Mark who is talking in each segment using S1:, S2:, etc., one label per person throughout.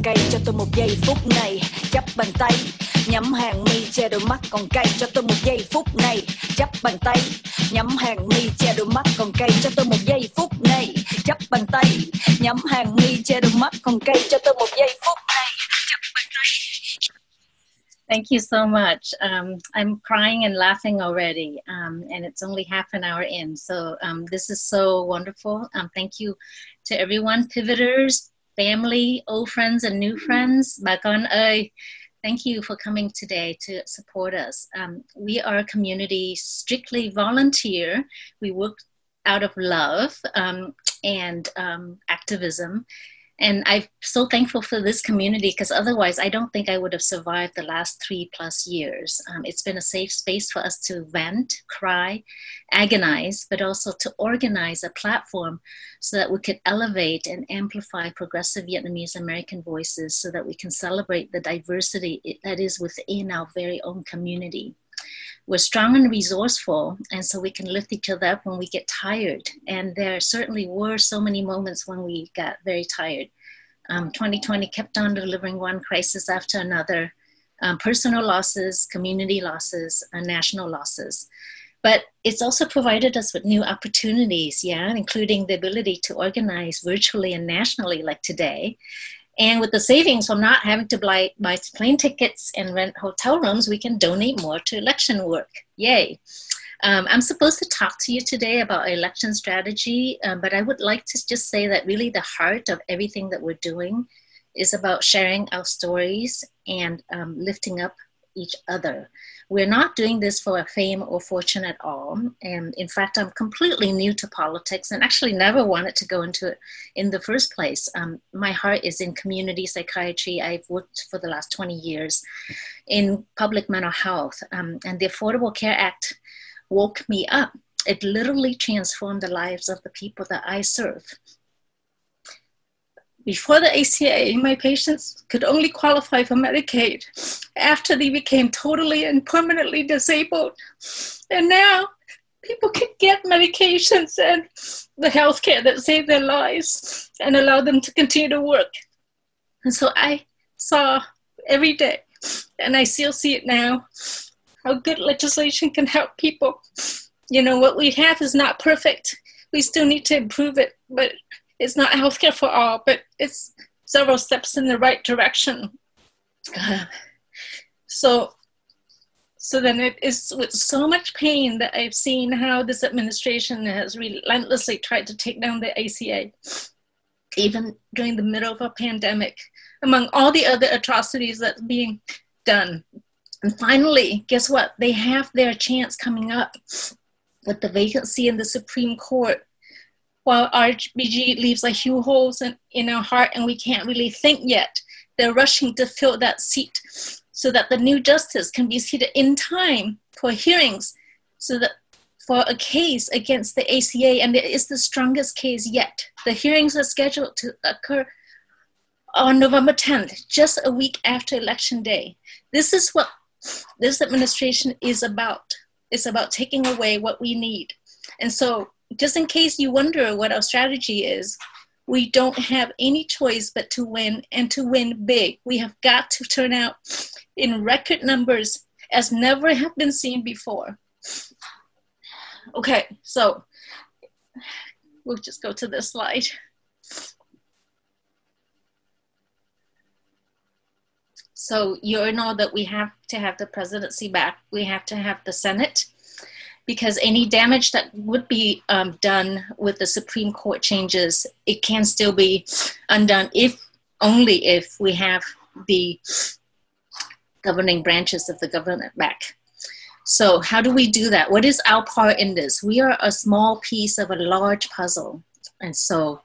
S1: cây cho tôi một giây phút này. Chắp bàn tay, nhắm hàng mi, che đôi mắt còn cay cho tôi một giây phút này. Chắp bàn tay, nhắm hàng mi, che đôi mắt còn cay cho tôi một giây phút này. Chắp bàn tay, nhắm hàng mi, che đôi mắt còn cay cho tôi một giây phút này. Chắp bàn tay.
S2: Thank you so much. I'm crying and laughing already, and it's only half an hour in. So this is so wonderful. Thank you to everyone, pivoters, family, old friends and new friends. Bà con ơi, thank you for coming today to support us. We are a community strictly volunteer. We work out of love and activism. And I'm so thankful for this community, because otherwise I don't think I would have survived the last 3+ years. It's been a safe space for us to vent, cry, agonize, but also to organize a platform so that we could elevate and amplify progressive Vietnamese American voices, so that we can celebrate the diversity that is within our very own community. We're strong and resourceful, and so we can lift each other up when we get tired. And there certainly were so many moments when we got very tired. 2020 kept on delivering one crisis after another, personal losses, community losses, and national losses. But it's also provided us with new opportunities, including the ability to organize virtually and nationally like today. And with the savings from not having to buy plane tickets and rent hotel rooms, we can donate more to election work. Yay. I'm supposed to talk to you today about election strategy, but I would like to just say that really the heart of everything that we're doing is about sharing our stories and lifting up each other. We're not doing this for fame or fortune at all. And in fact, I'm completely new to politics and actually never wanted to go into it in the first place. My heart is in community psychiatry. I've worked for the last 20 years in public mental health. And the Affordable Care Act woke me up. It literally transformed the lives of the people that I serve. Before the ACA, my patients could only qualify for Medicaid after they became totally and permanently disabled. And now people can get medications and the healthcare that saved their lives and allow them to continue to work. And so I saw every day, and I still see it now, how good legislation can help people. You know, what we have is not perfect. We still need to improve it, but it's not healthcare for all, but it's several steps in the right direction. So then it is with so much pain that I've seen how this administration has relentlessly tried to take down the ACA, even during the middle of a pandemic, among all the other atrocities that's being done. And finally, guess what? They have their chance coming up with the vacancy in the Supreme Court. While RBG leaves a huge holes in our heart and we can't really think yet, they're rushing to fill that seat so that the new justice can be seated in time for hearings, so that for a case against the ACA, and it is the strongest case yet. The hearings are scheduled to occur on November 10th, just a week after Election Day. This is what this administration is about. It's about taking away what we need. And so, just in case you wonder what our strategy is, we don't have any choice but to win, and to win big. We have got to turn out in record numbers as never have been seen before. Okay, so we'll just go to this slide. So you know that we have to have the presidency back. We have to have the Senate, because any damage that would be done with the Supreme Court changes, it can still be undone only if we have the governing branches of the government back. So how do we do that? What is our part in this? We are a small piece of a large puzzle. And so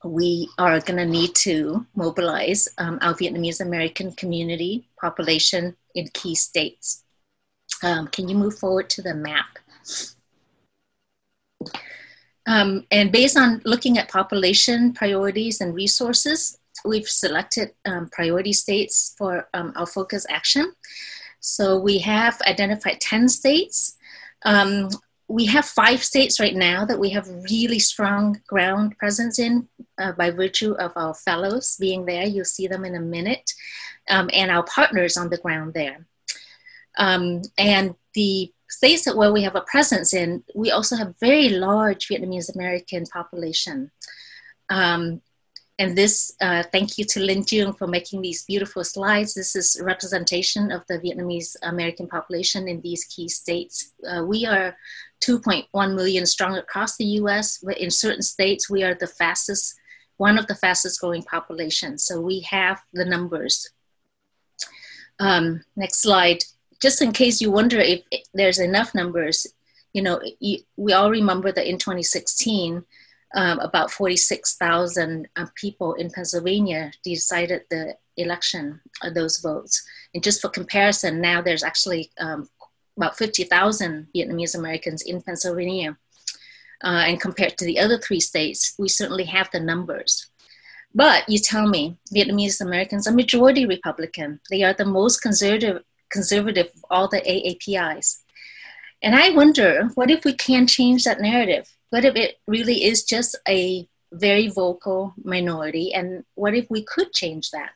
S2: we are gonna need to mobilize our Vietnamese American community population in key states. Can you move forward to the map? And based on looking at population priorities and resources, we've selected priority states for our focus action. So we have identified 10 states. we have 5 states right now that we have really strong ground presence in by virtue of our fellows being there. You'll see them in a minute, and our partners on the ground there. And the states that where we have a presence in, we also have very large Vietnamese American population. And this, thank you to Linh Trương for making these beautiful slides. This is a representation of the Vietnamese American population in these key states. We are 2.1 million strong across the US, but in certain states, we are the fastest, one of the fastest growing populations. So we have the numbers. Next slide. Just in case you wonder if there's enough numbers, you know, we all remember that in 2016, about 46,000 people in Pennsylvania decided the election, those votes. And just for comparison, now there's actually about 50,000 Vietnamese Americans in Pennsylvania. And compared to the other 3 states, we certainly have the numbers. But you tell me, Vietnamese Americans are majority Republican. They are the most conservative of all the AAPIs. And I wonder, what if we can change that narrative? What if it really is just a very vocal minority? And what if we could change that?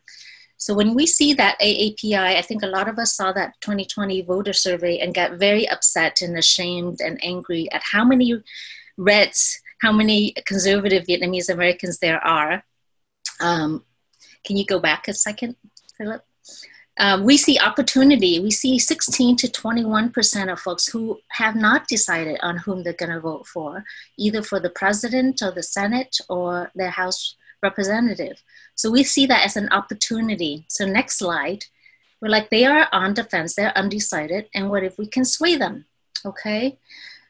S2: So when we see that AAPI, I think a lot of us saw that 2020 voter survey and got very upset and ashamed and angry at how many Reds, how many conservative Vietnamese Americans there are. Can you go back a second, Philip? We see opportunity. We see 16 to 21% of folks who have not decided on whom they're going to vote for, either for the president or the Senate or the House representative. So we see that as an opportunity. So next slide, we're like, they are on the fence, they're undecided, and what if we can sway them, okay?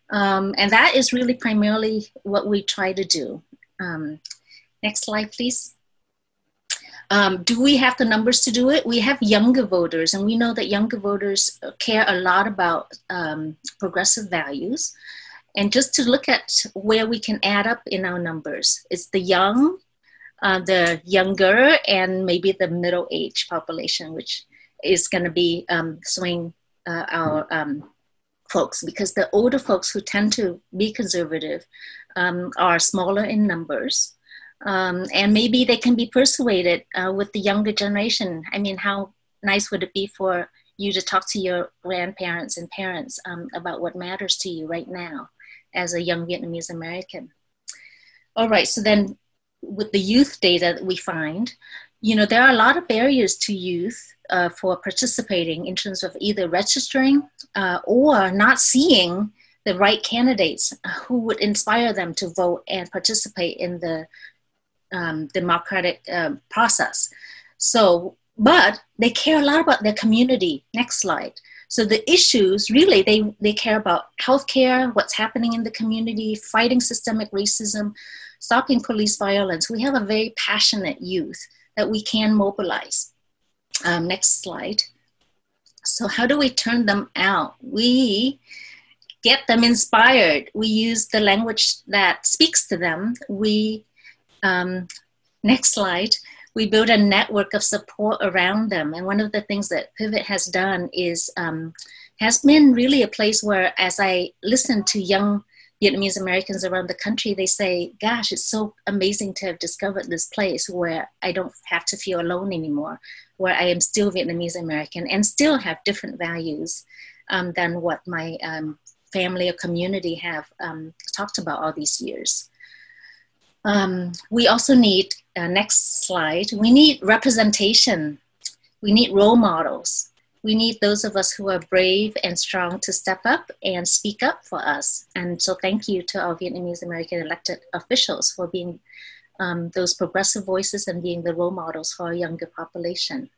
S2: And that is really primarily what we try to do. Next slide, please. Do we have the numbers to do it? We have younger voters, and we know that younger voters care a lot about progressive values. And just to look at where we can add up in our numbers, it's the young, the younger, and maybe the middle-aged population, which is going to be swing our folks, because the older folks who tend to be conservative are smaller in numbers. And maybe they can be persuaded with the younger generation. I mean, how nice would it be for you to talk to your grandparents and parents about what matters to you right now as a young Vietnamese American? All right, so then with the youth data that we find, you know, there are a lot of barriers to youth for participating in terms of either registering or not seeing the right candidates who would inspire them to vote and participate in the democratic process. So, but they care a lot about their community. Next slide. So the issues, really, they care about healthcare, what's happening in the community, fighting systemic racism, stopping police violence. We have a very passionate youth that we can mobilize. Next slide. So how do we turn them out? We get them inspired. We use the language that speaks to them. We next slide. We build a network of support around them. And one of the things that Pivot has done is, has been really a place where, as I listen to young Vietnamese Americans around the country, they say, gosh, it's so amazing to have discovered this place where I don't have to feel alone anymore, where I am still Vietnamese American and still have different values than what my family or community have talked about all these years. We also need, next slide, we need representation. We need role models. We need those of us who are brave and strong to step up and speak up for us. And so thank you to our Vietnamese American elected officials for being those progressive voices and being the role models for our younger population.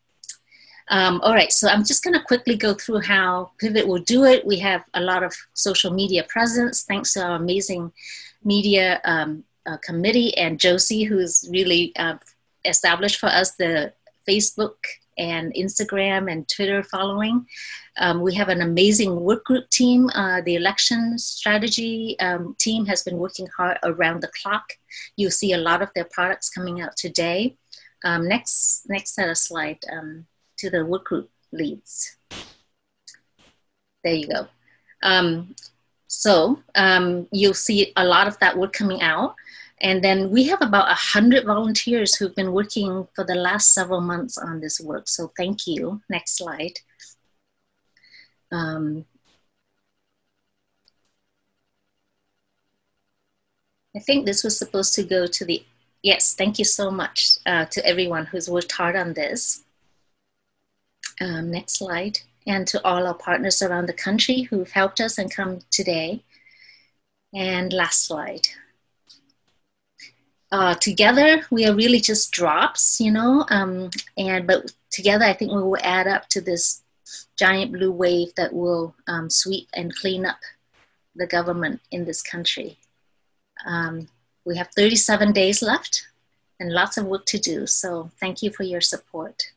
S2: All right, so I'm just going to quickly go through how Pivot will do it. We have a lot of social media presence, thanks to our amazing media committee and Josie, who's really established for us the Facebook and Instagram and Twitter following. We have an amazing work group team. The election strategy team has been working hard around the clock. You'll see a lot of their products coming out today. Next set of slide to the work group leads. There you go. So you'll see a lot of that work coming out. And then we have about 100 volunteers who've been working for the last several months on this work. So thank you. Next slide. I think this was supposed to go to the, yes, thank you so much to everyone who's worked hard on this. Next slide. And to all our partners around the country who've helped us and come today. And last slide. Together, we are really just drops, you know, but together I think we will add up to this giant blue wave that will sweep and clean up the government in this country. We have 37 days left and lots of work to do. So thank you for your support.